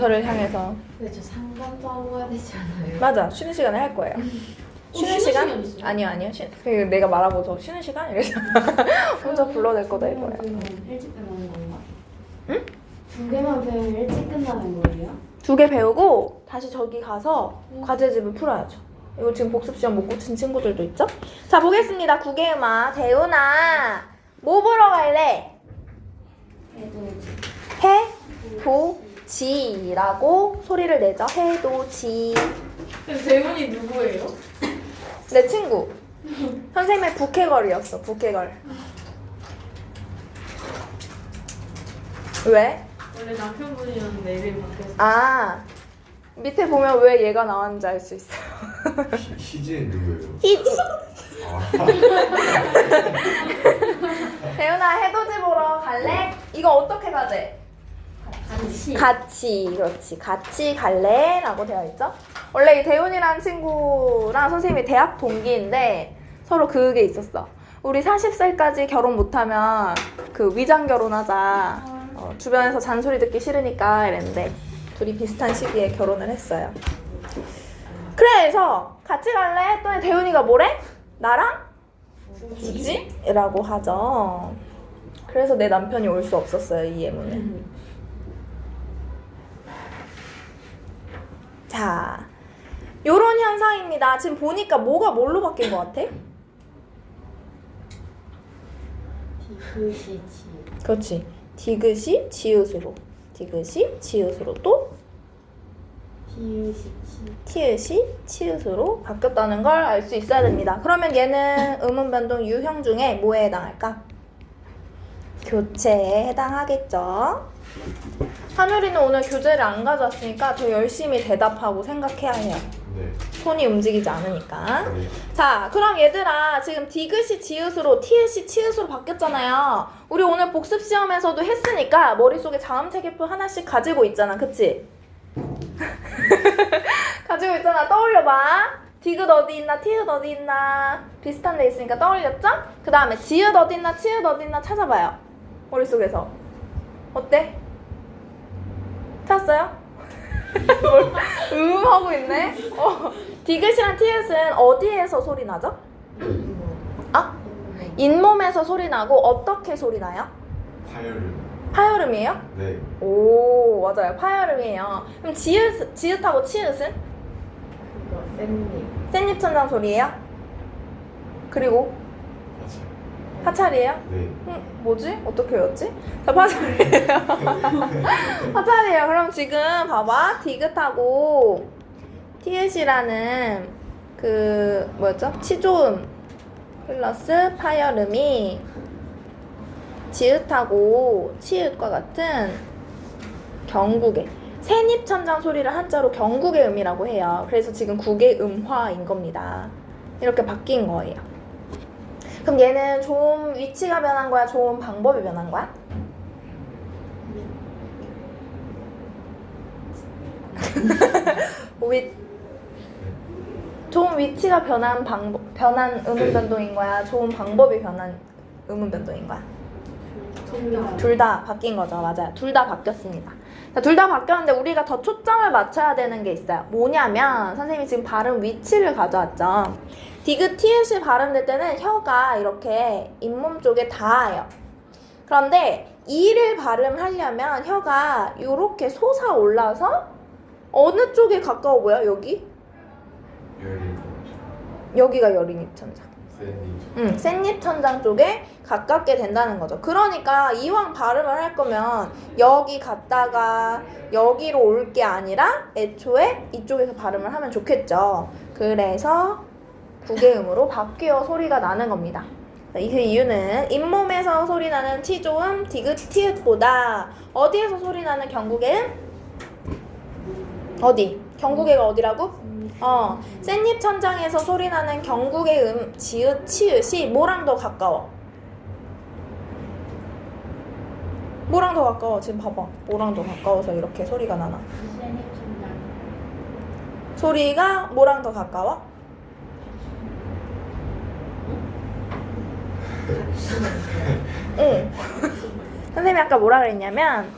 저를 향해서. 근데 저 상담도 하고 해야 되지 않아요? 맞아. 쉬는 시간에 할 거예요. 쉬는 시간? 아니요. 내가 말하고서 쉬는 시간? 이래서 혼자 불러낼 거다 이거예요. 일찍 끝나는 건가? 응? 2개만 배우면 일찍 끝나는 거예요? 2개 배우고 다시 저기 가서 과제집을 풀어야죠. 이거 지금 복습시험 못 고친 친구들도 있죠? 자, 보겠습니다. 9개 음악. 대훈아, 뭐 보러 갈래? 해돋이라고 소리를 내죠. 해돋이. 대문이 누구예요? 내 친구. 선생님의 부캐걸이었어. 부캐걸. 왜? 원래 남편분이었는데 이름이 바뀌었어요. 아, 밑에 보면 왜 얘가 나왔는지 알 수 있어요. 희재 누구예요? 희지. 아, 대훈아, 해돋이 보러 갈래? 이거 어떻게 가재? 같이. 그렇지. 같이 갈래? 라고 되어 있죠. 원래 이 대훈이라는 친구랑 선생님이 대학 동기인데 서로 그게 있었어. 우리 40살까지 결혼 못하면 그 위장 결혼하자. 주변에서 잔소리 듣기 싫으니까 이랬는데 둘이 비슷한 시기에 결혼을 했어요. 그래서 같이 갈래? 했더니 대훈이가 뭐래? 나랑? 굳이? 라고 하죠. 그래서 내 남편이 올 수 없었어요, 이 예문은. 자, 요런 현상입니다. 지금 보니까 뭐가 뭘로 바뀐 것 같아? 디귿이 그렇지. 디귿이 지읒으로. 디귿이 지읒으로 또 티읕이 치읒으로 바뀌었다는 걸 알 수 있어야 됩니다. 그러면 얘는 음운변동 유형 중에 뭐에 해당할까? 교체에 해당하겠죠. 한율이는 오늘 교재를 안 가져왔으니까 더 열심히 대답하고 생각해야 해요. 네. 손이 움직이지 않으니까. 네. 자, 그럼 얘들아, 지금 디귿이 지읒으로 티읕이 치읒으로 바뀌었잖아요. 우리 오늘 복습 시험에서도 했으니까 머릿속에 자음체계표 하나씩 가지고 있잖아, 그치? 가지고 있잖아. 떠올려봐. 디귿 어디 있나, 티읕 어디 있나 비슷한 데 있으니까 떠올렸죠? 그 다음에 지읒 어디 있나, 치읒 어디 있나 찾아봐요. 머릿속에서. 어때? 찾았어요? 하고 있네. 디귿이랑 티읕은 어디에서 소리 나죠? 아? 잇몸에서 소리 나고 어떻게 소리 나요? 파열음. 파열음이에요? 네. 오, 맞아요. 파열음이에요. 그럼 지읒하고 치읒은? 그거 쌤님. 샌잎천장 소리예요? 그리고 맞아요. 파찰이에요? 네. 뭐지? 어떻게 외웠지? 자, 파찰이에요. 파찰이에요. 그럼 지금 봐봐. 디귿하고 티읕이라는 그 뭐였죠? 치조음 플러스 파열음이 지읒하고 치읒과 같은 경국의 샌입천장 소리를 한자로 경국의 음이라고 해요. 그래서 지금 국의 음화인 겁니다. 이렇게 바뀐 거예요. 그럼 얘는 좀 위치가 변한 거야? 좋은 방법이 변한 거야? 좋은 위치가 변한 음운 변동인 거야? 좋은 방법이 변한 음운 변동인 거야? 둘 다 바뀐 거죠. 맞아요. 둘 다 바뀌었습니다. 둘 다 바뀌었는데 우리가 더 초점을 맞춰야 되는 게 있어요. 뭐냐면 선생님이 지금 발음 위치를 가져왔죠. 디귿, 티읕이 발음될 때는 혀가 이렇게 잇몸 쪽에 닿아요. 그런데 이를 발음하려면 혀가 이렇게 솟아올라서 어느 쪽에 가까워 보여? 여기? 여기가 여린입천장. 샌잎천장 쪽에 가깝게 된다는 거죠. 그러니까 이왕 발음을 할 거면 여기 갔다가 여기로 올 게 아니라 애초에 이쪽에서 발음을 하면 좋겠죠. 그래서 국외음으로 바뀌어 소리가 나는 겁니다. 그 이유는 잇몸에서 소리 나는 티조음, 디귿, 티읕보다 어디에서 소리 나는 경국외음? 어디? 경국외가 어디라고? 샌잎 천장에서 소리 나는 경국의 지읒, 치읒이 뭐랑 더 가까워? 뭐랑 더 가까워? 지금 봐봐. 뭐랑 더 가까워서 이렇게 소리가 나나? 소리가 뭐랑 더 가까워? 응. 선생님이 아까 뭐라 그랬냐면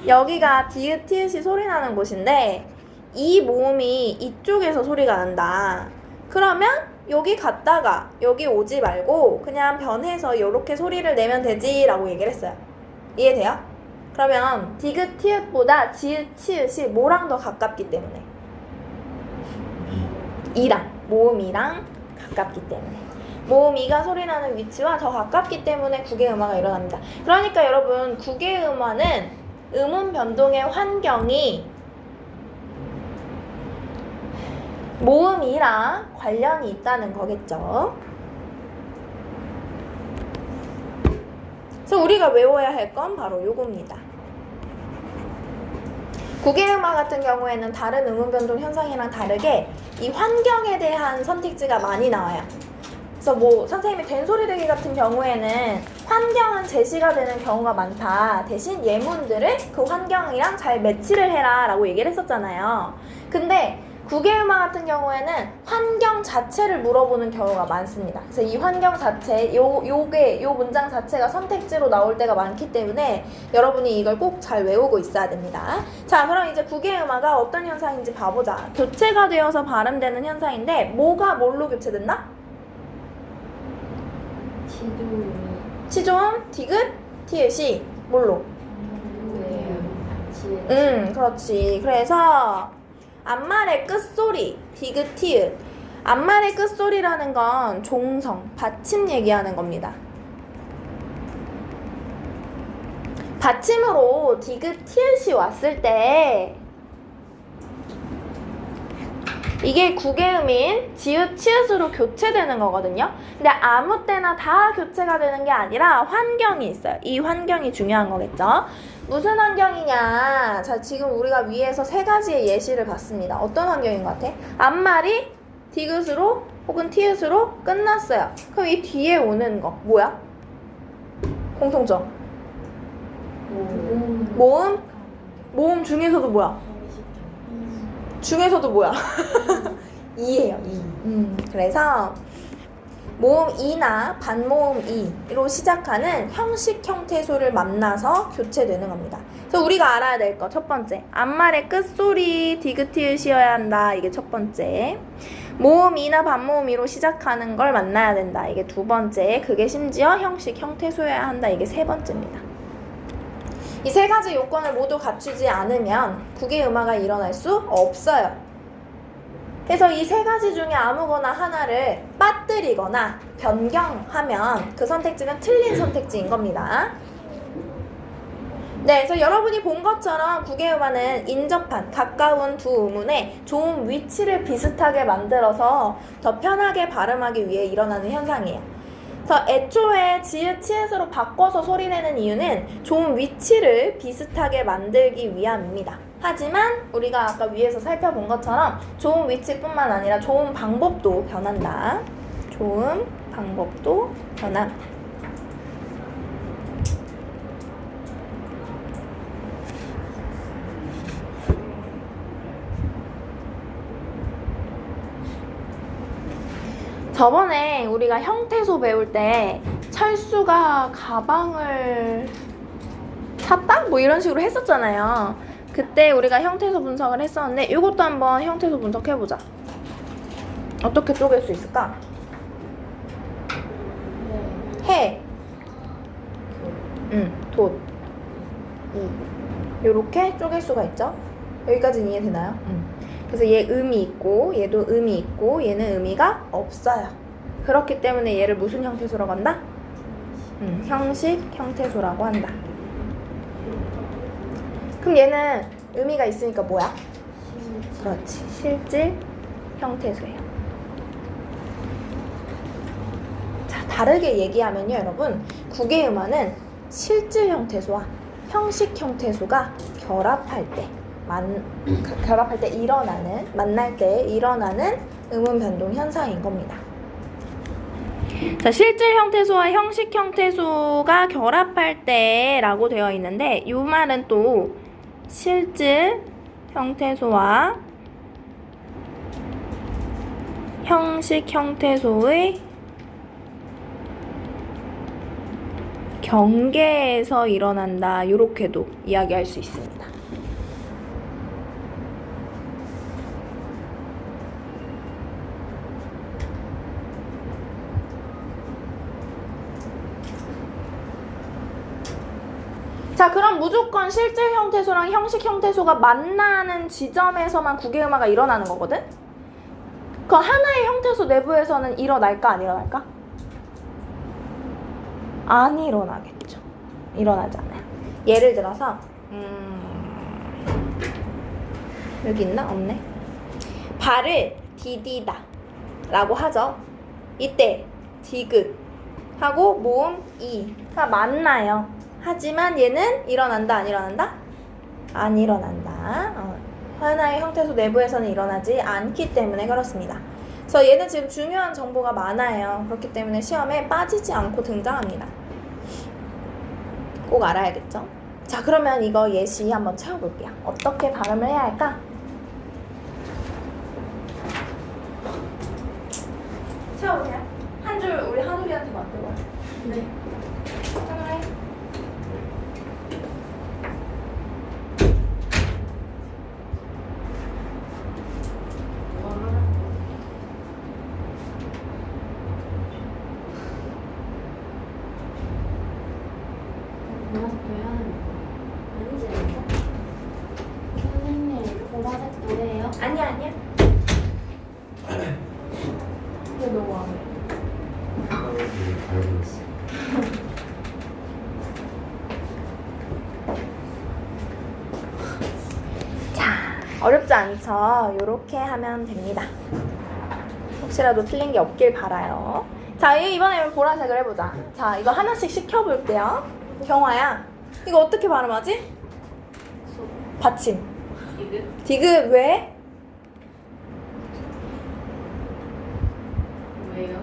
여기가 디귿, 티읕이 소리 나는 곳인데 이 모음이 이쪽에서 소리가 난다. 그러면 여기 갔다가 여기 오지 말고 그냥 변해서 이렇게 소리를 내면 되지 라고 얘기를 했어요. 이해돼요? 그러면 디귿, 티읕보다 지읒, 치읒이 뭐랑 더 가깝기 때문에? 이랑, 모음이랑 가깝기 때문에. 모음 이가 소리 나는 위치와 더 가깝기 때문에 국외음화가 일어납니다. 그러니까 여러분 국외음화는 음운 변동의 환경이 모음이랑 관련이 있다는 거겠죠. 그래서 우리가 외워야 할 건 바로 요겁니다. 국외음화 같은 경우에는 다른 음운 변동 현상이랑 다르게 이 환경에 대한 선택지가 많이 나와요. 그래서 뭐 선생님이 된소리 되기 같은 경우에는 환경은 제시가 되는 경우가 많다. 대신 예문들을 그 환경이랑 잘 매치를 해라 라고 얘기를 했었잖아요. 근데 국외음화 같은 경우에는 환경 자체를 물어보는 경우가 많습니다. 그래서 이 환경 자체, 요 문장 자체가 선택지로 나올 때가 많기 때문에 여러분이 이걸 꼭 잘 외우고 있어야 됩니다. 자, 그럼 이제 국외음화가 어떤 현상인지 봐보자. 교체가 되어서 발음되는 현상인데 뭐가 뭘로 교체된다? 치조음, 디귿, 티읕이 뭘로? 그렇지. 그래서 앞말의 끝소리, 디귿, 티읕. 앞말의 끝소리라는 건 종성, 받침 얘기하는 겁니다. 받침으로 디귿, 티읕이 왔을 때 이게 국외음인 지읒, 치읒으로 교체되는 거거든요. 근데 아무 때나 다 교체가 되는 게 아니라 환경이 있어요. 이 환경이 중요한 거겠죠. 무슨 환경이냐. 자, 지금 우리가 위에서 세 가지의 예시를 봤습니다. 어떤 환경인 것 같아? 앞말이 디귿으로 혹은 티읕으로 끝났어요. 그럼 이 뒤에 오는 거 뭐야? 공통점. 모음 중에서도 뭐야? 중에서도 뭐야? 이예요, 이. 그래서 모음 이나 반모음 이로 시작하는 형식 형태소를 만나서 교체되는 겁니다. 그래서 우리가 알아야 될 거 첫 번째, 앞말의 끝소리 디귿, 티읕이어야 한다. 이게 첫 번째. 모음 이나 반모음 이로 시작하는 걸 만나야 된다. 이게 두 번째. 그게 심지어 형식 형태소여야 한다. 이게 세 번째입니다. 이 세 가지 요건을 모두 갖추지 않으면 국외음화가 일어날 수 없어요. 그래서 이 세 가지 중에 아무거나 하나를 빠뜨리거나 변경하면 그 선택지는 틀린 선택지인 겁니다. 네, 그래서 여러분이 본 것처럼 국외음화는 인접한 가까운 두 음운의 조음 위치를 비슷하게 만들어서 더 편하게 발음하기 위해 일어나는 현상이에요. 그래서 애초에 지읒, 치읒으로 바꿔서 소리내는 이유는 조음 위치를 비슷하게 만들기 위함입니다. 하지만 우리가 아까 위에서 살펴본 것처럼 조음 위치뿐만 아니라 조음 방법도 변한다. 조음 방법도 변함. 저번에 우리가 형태소 배울 때 철수가 가방을 샀다? 뭐 이런 식으로 했었잖아요. 그때 우리가 형태소 분석을 했었는데 이것도 한번 형태소 분석해보자. 어떻게 쪼갤 수 있을까? 해, 돛, 요렇게 쪼갤 수가 있죠. 여기까지는 이해되나요? 그래서 얘 음이 있고 얘도 음이 있고 얘는 의미가 없어요. 그렇기 때문에 얘를 무슨 형태소라고 한다? 형식 형태소라고 한다. 그럼 얘는 의미가 있으니까 뭐야? 그렇지, 실질 형태소예요. 자, 다르게 얘기하면요 여러분, 국외음화는 실질 형태소와 형식 형태소가 결합할 때 만날 때 일어나는 음운 변동 현상인 겁니다. 자, 실질 형태소와 형식 형태소가 결합할 때라고 되어 있는데 이 말은 또 실질 형태소와 형식 형태소의 경계에서 일어난다. 이렇게도 이야기할 수 있습니다. 자, 그럼 무조건 실질 형태소랑 형식 형태소가 만나는 지점에서만 국외음화가 일어나는 거거든? 그 하나의 형태소 내부에서는 일어날까 안 일어날까? 안 일어나겠죠. 일어나지 않아요. 예를 들어서 여기 있나? 없네. 발을 디디다 라고 하죠. 이때 디귿 하고 모음 이가 만나요. 하지만 얘는 일어난다 안 일어난다? 안 일어난다. 하나의 형태소 내부에서는 일어나지 않기 때문에 그렇습니다. 그래서 얘는 지금 중요한 정보가 많아요. 그렇기 때문에 시험에 빠지지 않고 등장합니다. 꼭 알아야겠죠? 자, 그러면 이거 예시 한번 채워볼게요. 어떻게 발음을 해야 할까? 채워보세요. 한 줄 우리 한우리한테 맡겨봐요. 네. 한우리. 아니지 않을까? 선생님, 보라색 뭐예요? 아니야. 이거 너무 안 해. 하나를 알고있어. 자, 어렵지 않죠? 요렇게 하면 됩니다. 혹시라도 틀린 게 없길 바라요. 자, 이번에 보라색을 해보자. 자, 이거 하나씩 시켜볼게요. 경화야, 이거 어떻게 발음하지? 받침. 디귿? 디귿 왜? 왜요?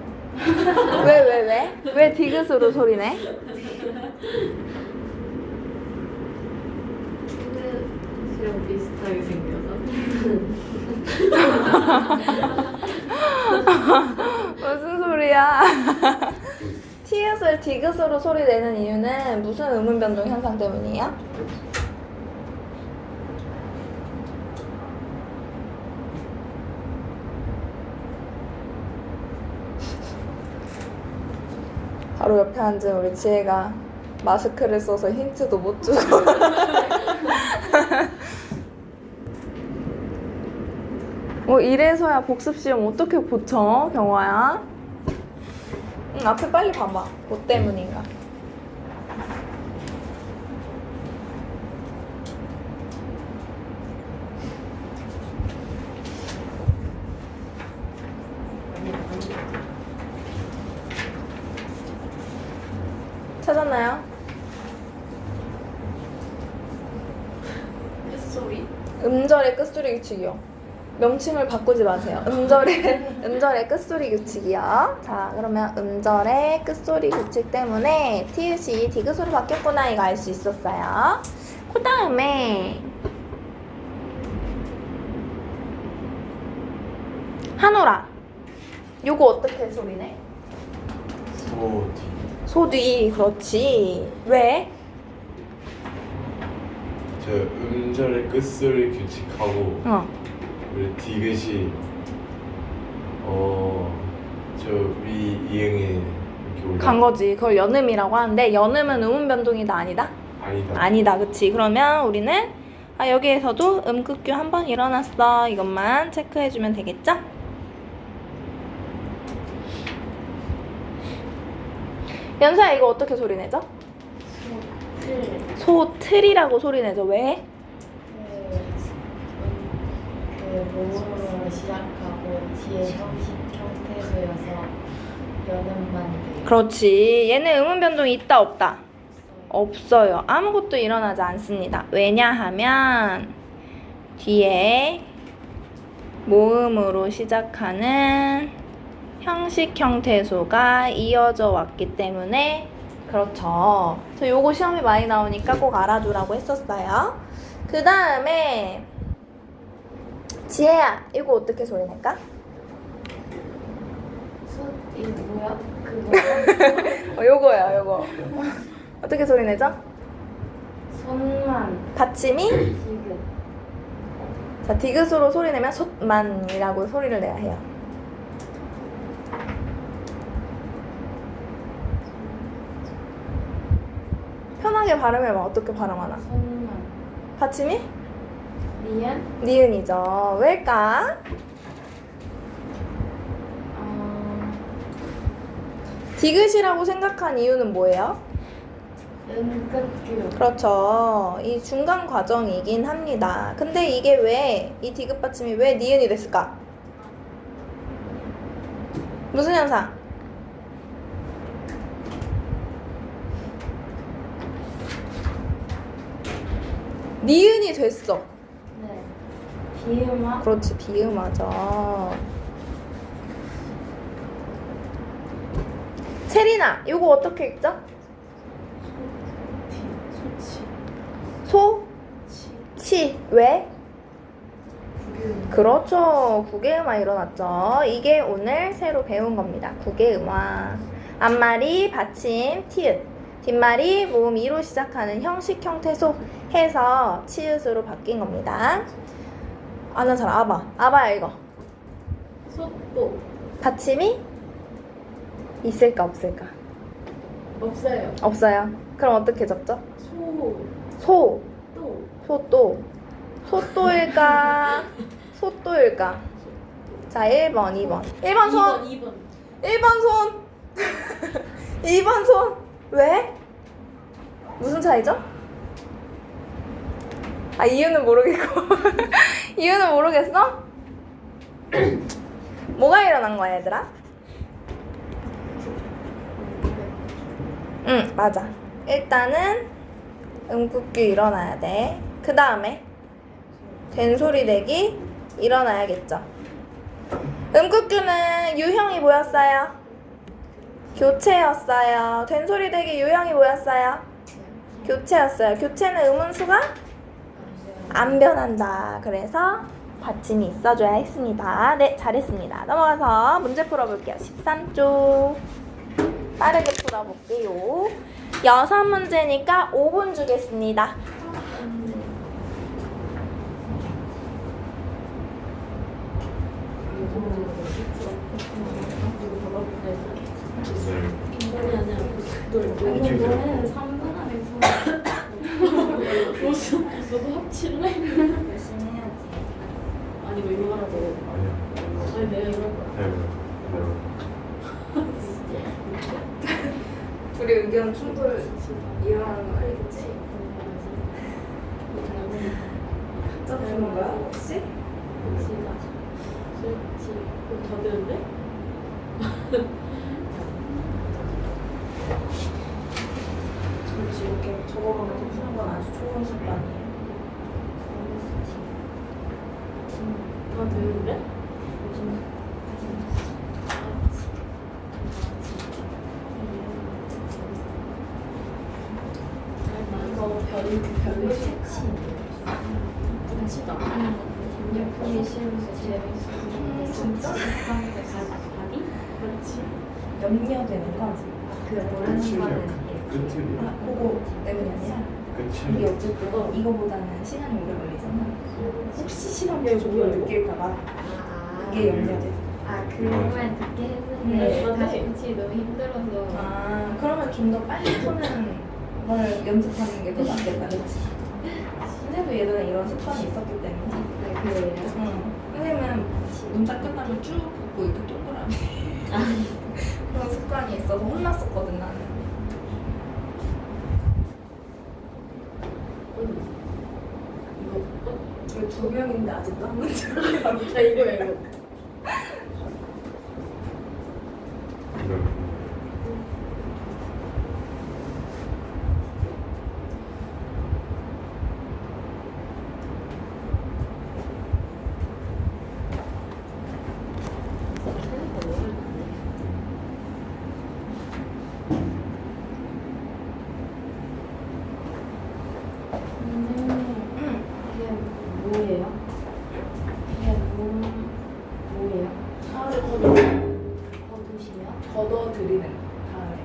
왜 디귿으로 소리내? 디귿이랑 비슷하게 생겨서. 무슨 소리야? 티읕을 디귿으로 소리 내는 이유는 무슨 음운 변동 현상 때문이에요? 바로 옆에 앉은 우리 지혜가 마스크를 써서 힌트도 못 주고 뭐 이래서야 복습시험 어떻게 고쳐, 경화야? 앞에 빨리 봐봐. 뭐 때문인가? 찾았나요? 소리? 음절의 끝소리 규칙이요. 명칭을 바꾸지 마세요. 음절의 끝소리 규칙이요. 자, 그러면 음절의 끝소리 규칙 때문에 티읕이 디귿으로 바뀌었구나 이거 알 수 있었어요. 그 다음에 한우라, 요거 어떻게 소리내? 소디. 소뒤. 그렇지. 왜? 저 음절의 끝소리 규칙하고 우리 디귿이 저 위 이응에 이렇게 올라. 간 거지. 그걸 연음이라고 하는데 연음은 음운 변동이다 아니다? 아니다. 아니다. 그치. 그러면 우리는 여기에서도 음극규 한 번 일어났어. 이것만 체크해주면 되겠죠? 연서야, 이거 어떻게 소리내죠? 소틀. 소틀이라고 소리내죠. 왜? 몸으로 시작하고 뒤에 형식 형태소여서 연음만 돼요. 그렇지. 얘는 음운 변동이 있다 없다? 없어요. 아무것도 일어나지 않습니다. 왜냐하면 뒤에 모음으로 시작하는 형식 형태소가 이어져 왔기 때문에 그렇죠. 저 요거 시험이 많이 나오니까 꼭 알아두라고 했었어요. 그 다음에 지혜야, 이거 어떻게 소리낼까? 이거 뭐야? 그거. 요거야, 요거. 어떻게 소리 내죠? 손만 받침이 지금 자 디귿으로 소리 내면 솥만이라고 소리를 내야 해요. 편하게 발음해봐. 어떻게 발음하나? 손만 받침이 니은 니은이죠. 왜일까? 디귿이라고 생각한 이유는 뭐예요? 은근규 그렇죠. 이 중간 과정이긴 합니다. 근데 이게 왜, 이 디귿 받침이 왜 니은이 됐을까? 무슨 현상? 니은이 됐어. 네 비음화 그렇지, 비음하죠. 체리나, 이거 어떻게 읽죠? 소치 소, 치 치, 왜? 구규 그렇죠. 국외음화 일어났죠. 이게 오늘 새로 배운 겁니다. 국외음화. 앞말이 받침, 티읕. 뒷말이 모음 이로 시작하는 형식 형태소 해서 치읓으로 바뀐 겁니다. 아는 사람 아바. 아바야 이거. 소또 받침이 있을까 없을까? 없어요 없어요. 그럼 어떻게 적죠? 소또 소, 소또. 소또일까? 소또일까? 자, 1번, 2번. 1번 손. 2번 1번 손. 2번 손. 왜? 무슨 차이죠? 아, 이유는 모르겠고. 이유는 모르겠어? 뭐가 일어난 거야, 얘들아? 응, 맞아. 일단은 음꾹규 일어나야 돼. 그 다음에 된소리 내기 일어나야겠죠. 음꾹규는 유형이 뭐였어요? 교체였어요. 된소리 대기 유형이 뭐였어요? 교체였어요. 교체는 음운수가 안 변한다. 그래서 받침이 있어줘야 했습니다. 네, 잘했습니다. 넘어가서 문제 풀어볼게요. 13쪽 빠르게 풀어볼게요. 6문제니까 5분 주겠습니다. 아니 너는 3분 안에 너도 합칠래? 열심히 해야지 아니 뭐 이거 하라고 아니야. 아니 내가 이럴 거야 우리 의견 충돌 일어나는 거 알겠지? 짜증인 거야 혹시? 다 되는데? 그렇지, 이렇게 적어가면서 푸는 건 아주 좋은 습관이에요. 다 되는데? 이거 별로 채치 채치다 입력하기 싫어서 재밌어 진짜? 바디? 그렇지 염려되는 거? 그 뭐라는 거는 끝이야. 그거 때문이 아니라 이게 끝이야. 어쨌든 이거보다는 시간이 오래 걸리잖아. 혹시 시간 부족을 느낄까봐 그게 염려돼. 그 말 듣게 했는데 다시 붙이 너무 힘들어서 아, 그러면 좀 더 빨리 푸는 걸 연습하는 게 더 낫겠다, 그렇지? 선생님도 예전에 이런 습관이 있었기 때문에. 그래요? 응. 선생님은 문자 끝나면 쭉 붓고 이렇게 동그라미. 그런 습관이 있어서 혼났었거든, 나는. 이거 두 명인데 아직도 한 문제로 아 이거야 이거 응. 이게 뭐예요? 이게 뭐예요? 하루를 거두시면? 걷어들이는 다음에.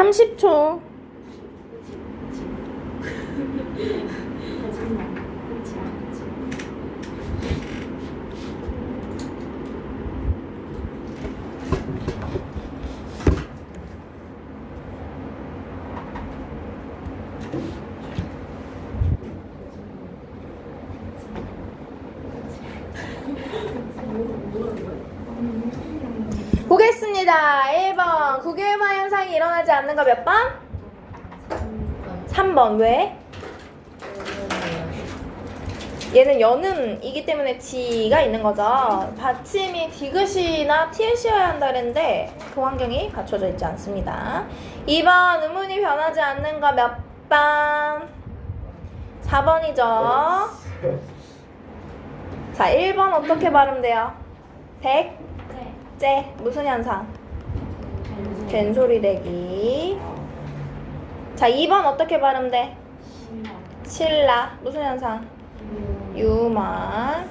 30초. 거짓말. 그렇지 않지. 보겠습니다. 1번. 국유유마 현상이 일어나지 않는 거 몇 번? 3번. 왜? 얘는 연음이기 때문에 지가 있는 거죠. 받침이 디귿이나 티읕이어야 한다 그랬는데 그 환경이 갖춰져 있지 않습니다. 2번. 음운이 변하지 않는 거 몇 번? 4번이죠. 자, 1번 어떻게 발음돼요? 백? 네. 째. 무슨 현상? 된소리 대기. 자, 2번 어떻게 발음돼? 신라. 무슨 현상? 유마.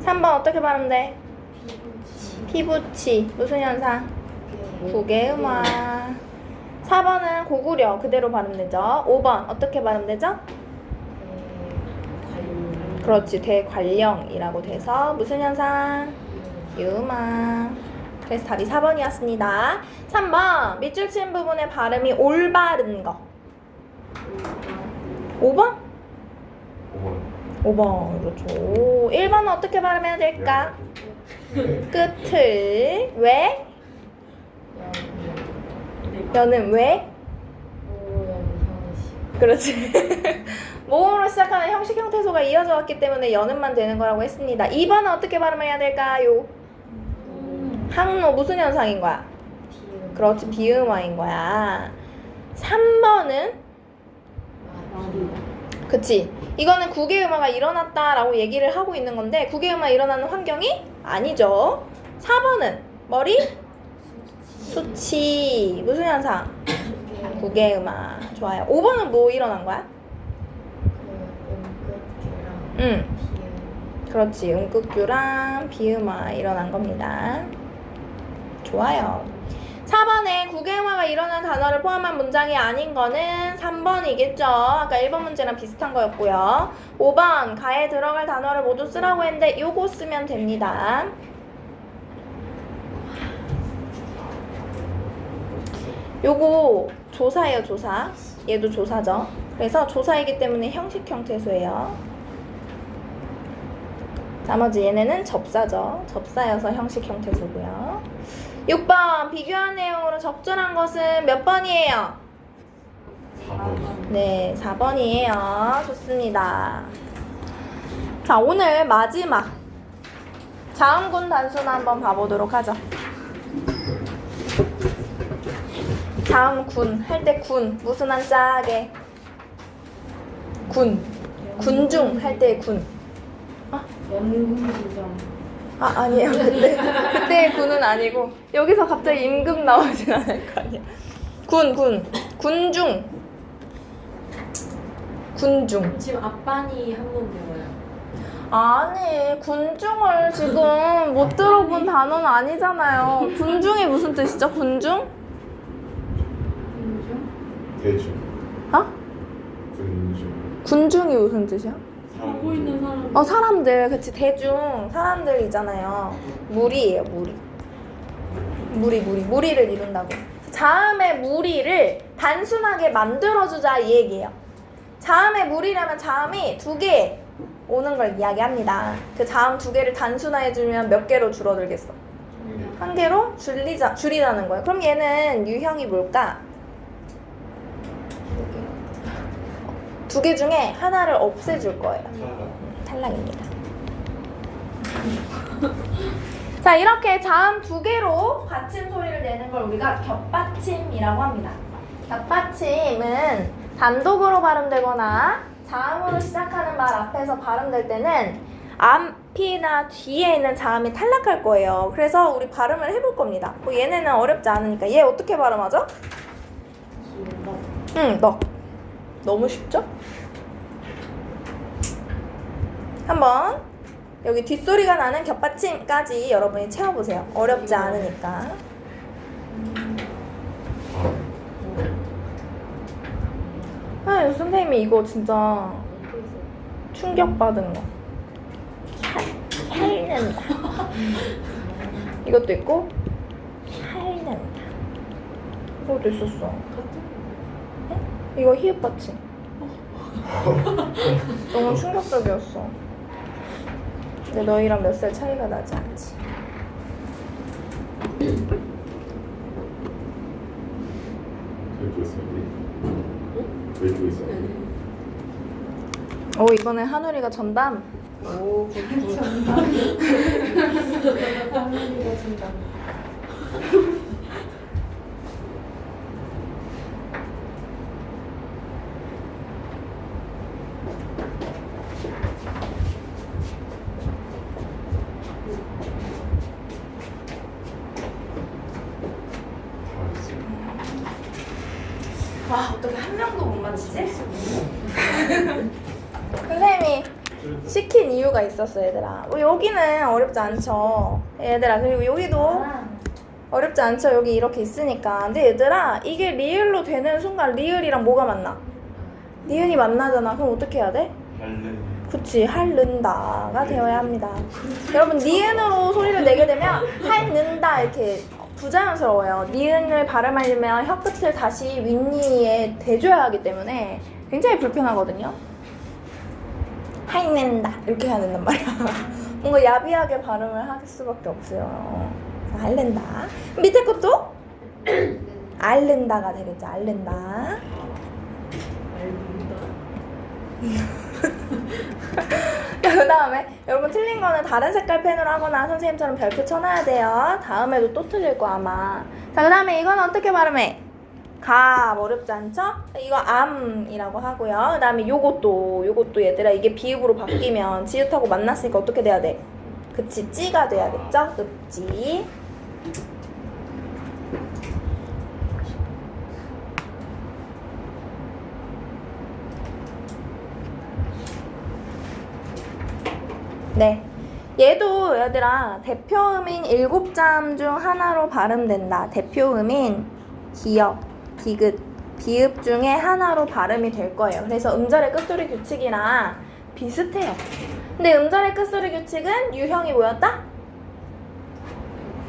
3번 어떻게 발음돼? 피부치. 무슨 현상? 국외음화. 4번은 고구려. 그대로 발음되죠. 5번 어떻게 발음되죠? 그렇지. 대관령이라고 돼서 무슨 현상? 유마. 그래서 답이 4번이었습니다. 3번 밑줄 친 부분의 발음이 올바른 거. 5번? 5번. 그렇죠. 1번은 어떻게 발음해야 될까? 끝을. 왜? 연은 왜? 그렇지. 모음으로 시작하는 형식 형태소가 이어져 왔기 때문에 연음만 되는 거라고 했습니다. 2번은 어떻게 발음해야 될까요? 항로. 무슨 현상인 거야? 그렇지. 비음화인 거야. 3번은? 그치. 이거는 국외음화가 일어났다라고 얘기를 하고 있는 건데 국외음화 일어나는 환경이 아니죠. 4번은 머리? 수치. 무슨 현상? 국외음화. 좋아요. 5번은 뭐 일어난 거야? 그렇지. 음극규랑 비음화 일어난 겁니다. 좋아요. 4번에 국외음화가 일어난 단어를 포함한 문장이 아닌 거는 3번이겠죠. 아까 1번 문제랑 비슷한 거였고요. 5번 가에 들어갈 단어를 모두 쓰라고 했는데 요거 쓰면 됩니다. 요거 조사예요. 조사. 얘도 조사죠. 그래서 조사이기 때문에 형식 형태소예요. 나머지 얘네는 접사죠. 접사여서 형식 형태소고요. 6번 비교한 내용으로 적절한 것은 몇 번이에요? 4번. 네, 4번이에요. 좋습니다. 자, 오늘 마지막 자음군 단순화 한번 봐보도록 하죠. 자음군 할 때 군 무슨 한자게? 군. 군중 할 때 군. 연금지점. 아니에요. 그때의 군은 아니고 여기서 갑자기 임금 나오진 않을 거 아니야. 군중. 지금 앞반이 한 번 배워요. 아니, 군중을 지금 못 들어본 단어는 아니잖아요. 군중이 무슨 뜻이죠? 군중? 대중. 어? 군중. 군중이 무슨 뜻이야? 보고 있는 사람. 사람들. 그치. 대중. 사람들이잖아요. 무리예요. 무리를 이룬다고. 자음의 무리를 단순하게 만들어주자 이 얘기예요. 자음의 무리라면 자음이 2개 오는 걸 이야기합니다. 그 자음 2개를 단순화해주면 몇 개로 줄어들겠어? 1개로 줄이자는 거예요. 그럼 얘는 유형이 뭘까? 2개 중에 하나를 없애줄 거예요. 탈락입니다. 자, 이렇게 자음 2개로 받침 소리를 내는 걸 우리가 겹받침이라고 합니다. 겹받침은 단독으로 발음되거나 자음으로 시작하는 말 앞에서 발음될 때는 앞이나 뒤에 있는 자음이 탈락할 거예요. 그래서 우리 발음을 해볼 겁니다. 얘네는 어렵지 않으니까. 얘 어떻게 발음하죠? 넉. 너무 쉽죠? 한번 여기 뒷소리가 나는 겹받침까지 여러분이 채워보세요. 어렵지 않으니까. 네, 선생님이 이거 진짜 충격받은 거. 핥는다. 이것도 있고 핥는다. 이것도 있었어. 네? 이거 히읗 받침. 너무 충격적이었어. 근데 너희랑 몇 살 차이가 나지 않지. 저기 있어. 저기 있어. 오, 이번에 한우리가 전담. 오, 그렇군. 할머니가 준다. 와, 어떻게 한 명도 못 맞히지? 선생님이 시킨 이유가 있었어, 얘들아. 여기는 어렵지 않죠, 얘들아. 그리고 여기도 어렵지 않죠. 여기 이렇게 있으니까. 근데 얘들아, 이게 리을로 되는 순간 리을이랑 뭐가 만나? 니은이 만나잖아. 그럼 어떻게 해야 돼? 할래. 그치, 핥는다가 되어야 합니다. 여러분, 니은으로 소리를 내게 되면 핥는다 이렇게 부자연스러워요. 니은을 발음하려면 혀끝을 다시 윗니에 대줘야 하기 때문에 굉장히 불편하거든요. 핥는다 이렇게 해야 된단 말이야. 뭔가 야비하게 발음을 할 수밖에 없어요. 앓는다. 밑에 것도 앓는다가 되겠죠. 앓는다. 그 다음에 여러분 틀린 거는 다른 색깔 펜으로 하거나 선생님처럼 별표 쳐놔야 돼요. 다음에도 또 틀릴 거 아마. 자, 그 다음에 이건 어떻게 발음해? 감 어렵지 않죠? 이거 암이라고 하고요. 그 다음에 요것도 얘들아, 이게 비읍으로 바뀌면 지읒하고 만났으니까 어떻게 돼야 돼? 그치, 찌가 돼야겠죠? 읍지. 네, 얘도 얘들아 대표음인 7자음 중 하나로 발음된다. 대표음인 기역, 디귿, 비읍 중에 하나로 발음이 될 거예요. 그래서 음절의 끝소리 규칙이랑 비슷해요. 근데 음절의 끝소리 규칙은 유형이 뭐였다?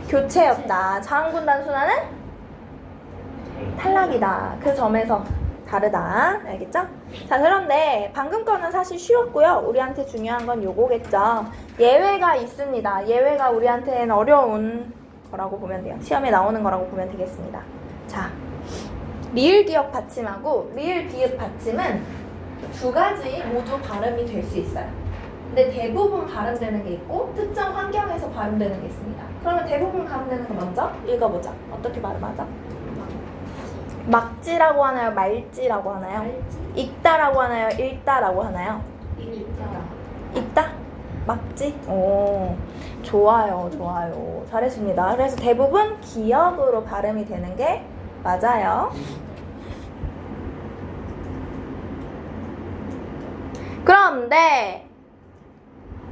교체였다. 자음군 단순화는 탈락이다. 그 점에서 다르다. 알겠죠? 자, 그런데 방금 거는 사실 쉬웠고요. 우리한테 중요한 건 요거겠죠. 예외가 있습니다. 예외가 우리한테는 어려운 거라고 보면 돼요. 시험에 나오는 거라고 보면 되겠습니다. 자, 리을 기역 받침하고 리을 비읍 받침은 두 가지 모두 발음이 될 수 있어요. 근데 대부분 발음되는 게 있고 특정 환경에서 발음되는 게 있습니다. 그러면 대부분 발음되는 거 먼저 읽어보자. 어떻게 발음하죠? 막지라고 하나요? 말지라고 하나요? 읽다라고 하나요? 읽다라고 하나요? 읽다? 막지? 오, 좋아요, 좋아요. 잘했습니다. 그래서 대부분 기역으로 발음이 되는 게 맞아요. 그런데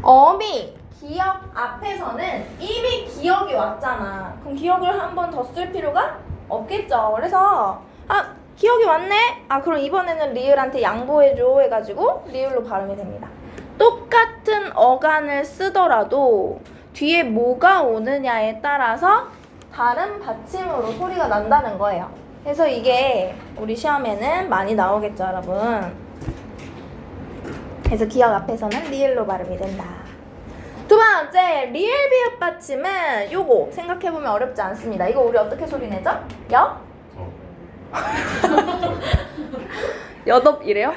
어미, 기역 앞에서는 이미 기역이 왔잖아. 그럼 기역을 한 번 더 쓸 필요가 없겠죠. 그래서 기억이 왔네? 그럼 이번에는 리을한테 양보해줘 해가지고 리을로 발음이 됩니다. 똑같은 어간을 쓰더라도 뒤에 뭐가 오느냐에 따라서 다른 받침으로 소리가 난다는 거예요. 그래서 이게 우리 시험에는 많이 나오겠죠, 여러분. 그래서 기억 앞에서는 리을로 발음이 된다. 두 번째, 리을 비읍 받침은 요거 생각해보면 어렵지 않습니다. 이거 우리 어떻게 소리 내죠? 여덟이래요?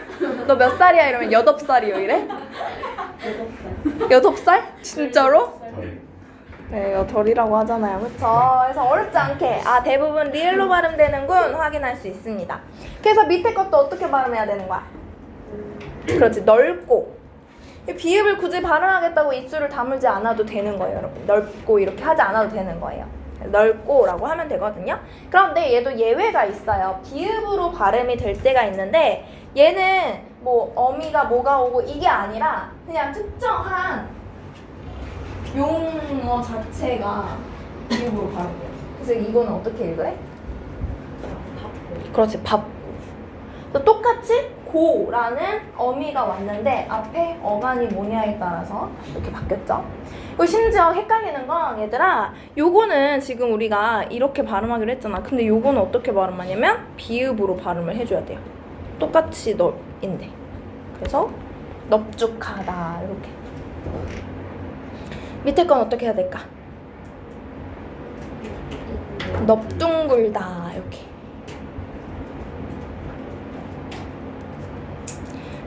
너 몇 살이야? 이러면 8살이요 이래? 8살? 진짜로? 네, 덜이라고 하잖아요. 그쵸? 그래서 어렵지 않게 대부분 리을로 발음되는군 확인할 수 있습니다. 그래서 밑에 것도 어떻게 발음해야 되는 거야? 그렇지, 넓고. 비읍을 굳이 발음하겠다고 입술을 다물지 않아도 되는 거예요, 여러분. 넓고 이렇게 하지 않아도 되는 거예요. 넓고라고 하면 되거든요. 그런데 얘도 예외가 있어요. 비읍으로 발음이 될 때가 있는데 얘는 뭐 어미가 뭐가 오고 이게 아니라 그냥 특정한 용어 자체가 비읍으로 발음돼요. 그래서 이거는 어떻게 읽으래? 그렇지, 밥고. 또 똑같이 고라는 어미가 왔는데 앞에 어간이 뭐냐에 따라서 이렇게 바뀌었죠. 그리고 심지어 헷갈리는 건 얘들아, 요거는 지금 우리가 이렇게 발음하기로 했잖아. 근데 요거는 어떻게 발음하냐면 비읍으로 발음을 해줘야 돼요. 똑같이 넙인데. 그래서 넙죽하다 이렇게. 밑에 건 어떻게 해야 될까? 넙둥글다 이렇게.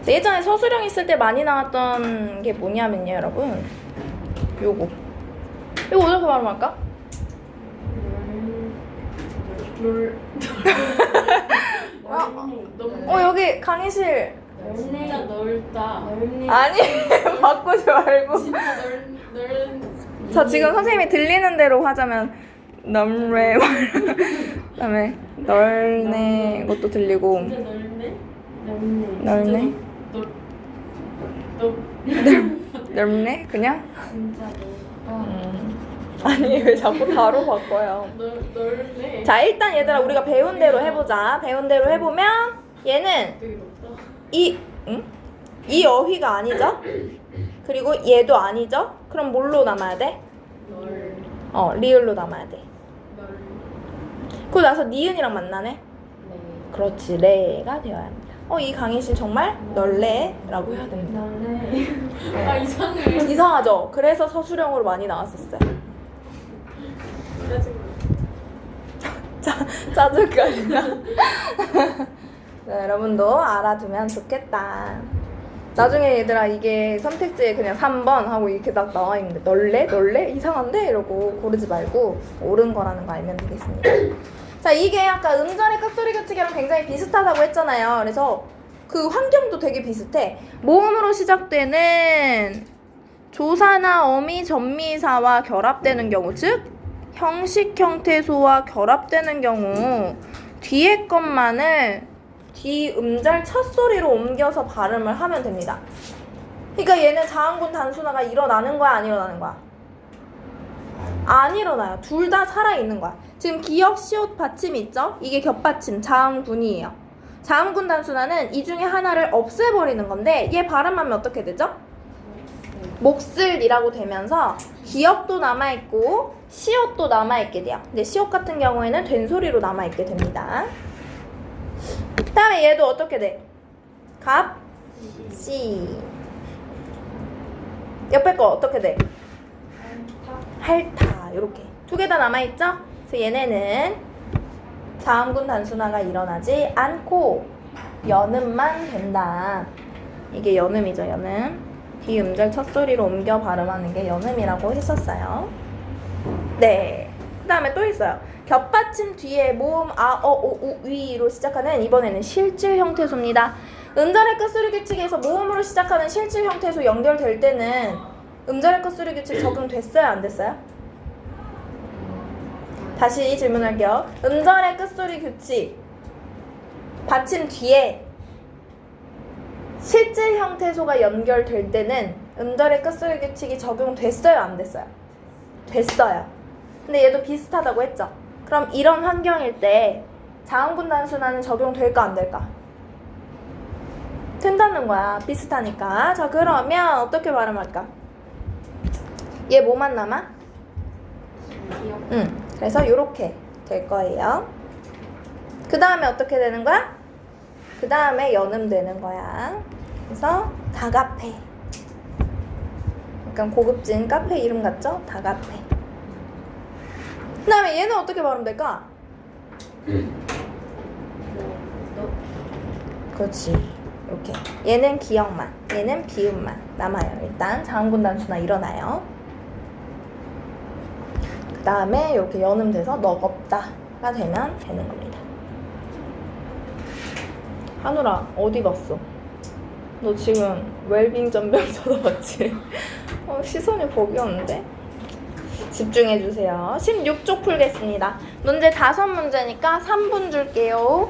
예전에 서술형 있을 때 많이 나왔던 게 뭐냐면요, 여러분. 요거 어떻게 발음할까? 여기 강의실. 진짜 넓다. 아니 바꾸지 말고. 진짜 넓은. 자, 지금 선생님이 들리는 대로 하자면 넓네, 그다음에 넓네 이것도 들리고. 진짜 넓네. 넓네. 넓. 넓네 그냥. 진짜 넓다. 아니 왜 자꾸 다로 바꿔요? 넓네. 자, 일단 얘들아 우리가 배운 대로 해보자. 배운 대로 해보면 얘는 되게 넓다. 이 어휘가 아니죠? 그리고 얘도 아니죠? 그럼 뭘로 남아야 돼? 리을로 남아야 돼. 그러고 나서 니은이랑 만나네? 그렇지, 레가 되어야 합니다. 이 강의실 정말 널레라고 해야 됩니다. 아 이상해. 이상하죠? 그래서 서술형으로 많이 나왔었어요. 짜증가 아니라. 네, 여러분도 알아두면 좋겠다. 나중에 얘들아 이게 선택지에 그냥 3번 하고 이렇게 딱 나와 있는데 널레? 이상한데? 이러고 고르지 말고 옳은 거라는 거 알면 되겠습니다. 자, 이게 아까 음절의 끝소리 규칙이랑 굉장히 비슷하다고 했잖아요. 그래서 그 환경도 되게 비슷해. 모음으로 시작되는 조사나 어미, 전미사와 결합되는 경우, 즉 형식 형태소와 결합되는 경우 뒤에 것만을 뒤 음절 첫 소리로 옮겨서 발음을 하면 됩니다. 그러니까 얘는 자음군 단순화가 일어나는 거야, 안 일어나는 거야? 안 일어나요. 둘 다 살아있는 거야. 지금 기역, 시옷, 받침 있죠? 이게 겹받침, 자음군이에요. 자음군 단순화는 이 중에 하나를 없애버리는 건데 얘 발음하면 어떻게 되죠? 몫을이라고 되면서 기역도 남아있고 시옷도 남아있게 돼요. 근데 시옷 같은 경우에는 된소리로 남아있게 됩니다. 그 다음에 얘도 어떻게 돼? 갑, 시. 옆에 거 어떻게 돼? 할타. 이렇게 두 개 다 남아있죠? 그래서 얘네는 자음군 단순화가 일어나지 않고 연음만 된다. 이게 연음이죠, 연음. 뒤 음절 첫 소리로 옮겨 발음하는 게 연음이라고 했었어요. 네. 그 다음에 또 있어요. 겹받침 뒤에 모음 아, 어, 오, 우, 위로 시작하는 이번에는 실질 형태소입니다. 음절의 끝소리 규칙에서 모음으로 시작하는 실질 형태소 연결될 때는 음절의 끝소리 규칙 적용됐어요, 안 됐어요? 다시 질문할게요. 음절의 끝소리 규칙 받침 뒤에 실질 형태소가 연결될 때는 음절의 끝소리 규칙이 적용됐어요, 안 됐어요? 됐어요. 근데 얘도 비슷하다고 했죠? 그럼 이런 환경일 때 자음군 단순화는 적용될까 안 될까? 된다는 거야. 비슷하니까. 자, 그러면 어떻게 발음할까? 얘 뭐만 남아? 그래서 요렇게 될 거예요. 그 다음에 어떻게 되는 거야? 그 다음에 연음 되는 거야. 그래서 다카페. 약간 고급진 카페 이름 같죠? 다카페. 그 다음에 얘는 어떻게 발음될까? 그렇지. 이렇게. 얘는 기역만, 얘는 비음만 남아요. 일단 자음군 단순화 일어나요. 그 다음에 이렇게 연음돼서 너겁다가 되면 되는 겁니다. 하늘아, 어디 봤어? 너 지금 웰빙 전병 쳐다봤지? 시선이 거기였는데? 집중해주세요. 16쪽 풀겠습니다. 문제 5문제니까 3분 줄게요.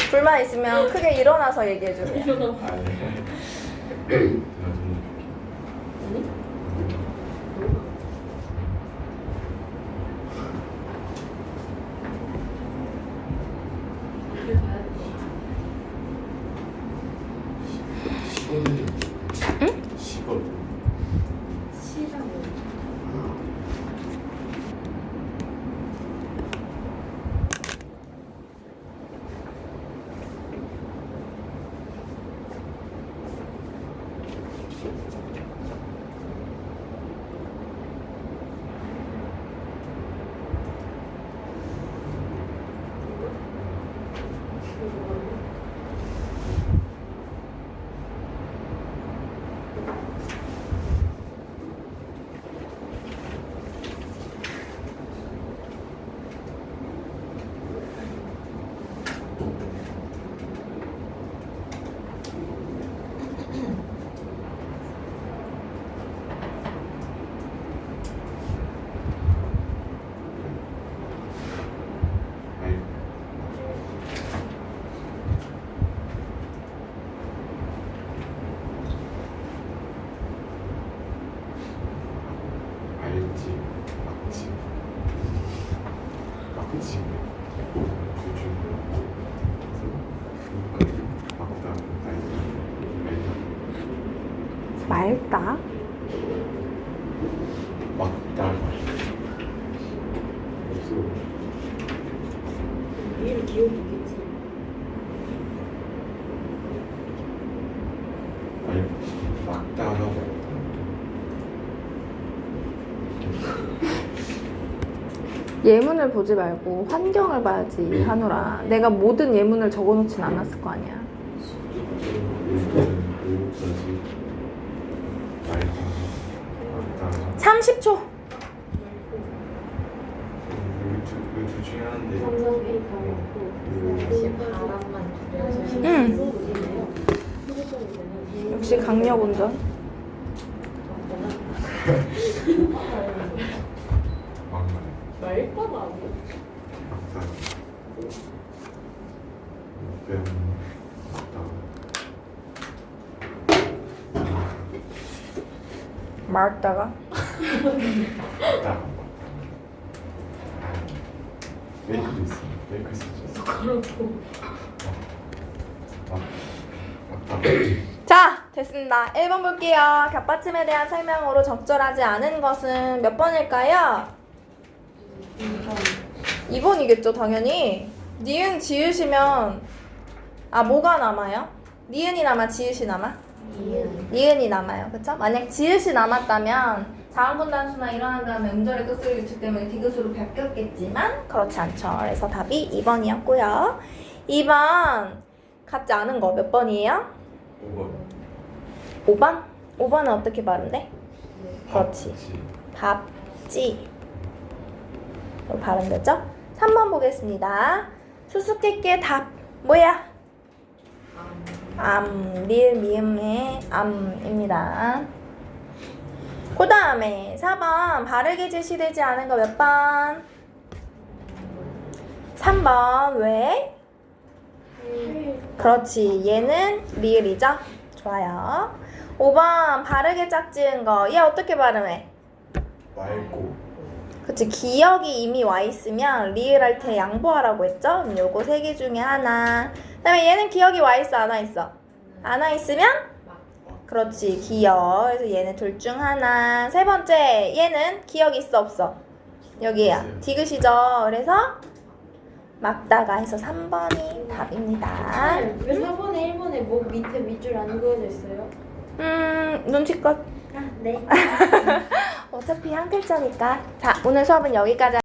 불만 있으면 크게 일어나서 얘기해주세요. 맑다. 막다. 없어. 위를 기울이겠지. 아니 막다가 예문을 보지 말고 환경을 봐야지, 한우라. 내가 모든 예문을 적어놓진 않았을 거 아니야. 오까지 말다. 막다가 30초. 이둘 중에 하나인데. 삼성이 가고 역시 바람만 줄여서 응. 역시 강력 운전. 막말. 말바다 아니야? 막다가. 뺨. 막다가. 맑다가. 막다가. 메이크도 있어. 메이크 있어. 그렇고. 막다가. 자, 됐습니다. 1번 볼게요. 겹받침에 대한 설명으로 적절하지 않은 것은 몇 번일까요? 2번이겠죠, 당연히. 니은 지으시면 뭐가 남아요? 니은이 남아, 지읒이 남아? 니은이 남아요. 그쵸? 만약 지읒이 남았다면 자음분 단수나 일어난 다음에 음절의 끝소리 유축 때문에 디귿으로 바뀌었겠지만 그렇지 않죠. 그래서 답이 2번이었고요. 2번 같지 않은 거 몇 번이에요? 5번. 5번? 5번은 어떻게 발음돼? 그렇지. 밥지. 로 발음되죠? 3번 보겠습니다. 수수께끼의 답 뭐야? 리을 미음의 암입니다. 그 다음에 4번 바르게 제시되지 않은 거 몇 번? 3번 왜? 그렇지, 얘는 리을이죠? 좋아요. 5번 바르게 짝지은 거 얘 어떻게 발음해? 맑고. 그치, 기억이 이미 와 있으면 리을 할 때 양보하라고 했죠? 그럼 요거 3개 중에 하나. 그 다음에 얘는 기억이 와 있어, 안 와 있어? 안 와 있으면? 그렇지, 기억. 그래서 얘는 둘 중 하나. 세 번째, 얘는 기억 있어, 없어? 여기야, 디귿이죠? 그래서 막다가 해서 3번이 답입니다. 왜 4번에 1번에 목 밑에 밑줄 안 그어져 있어요? 눈치껏. 네. 어차피 한 글자니까. 자, 오늘 수업은 여기까지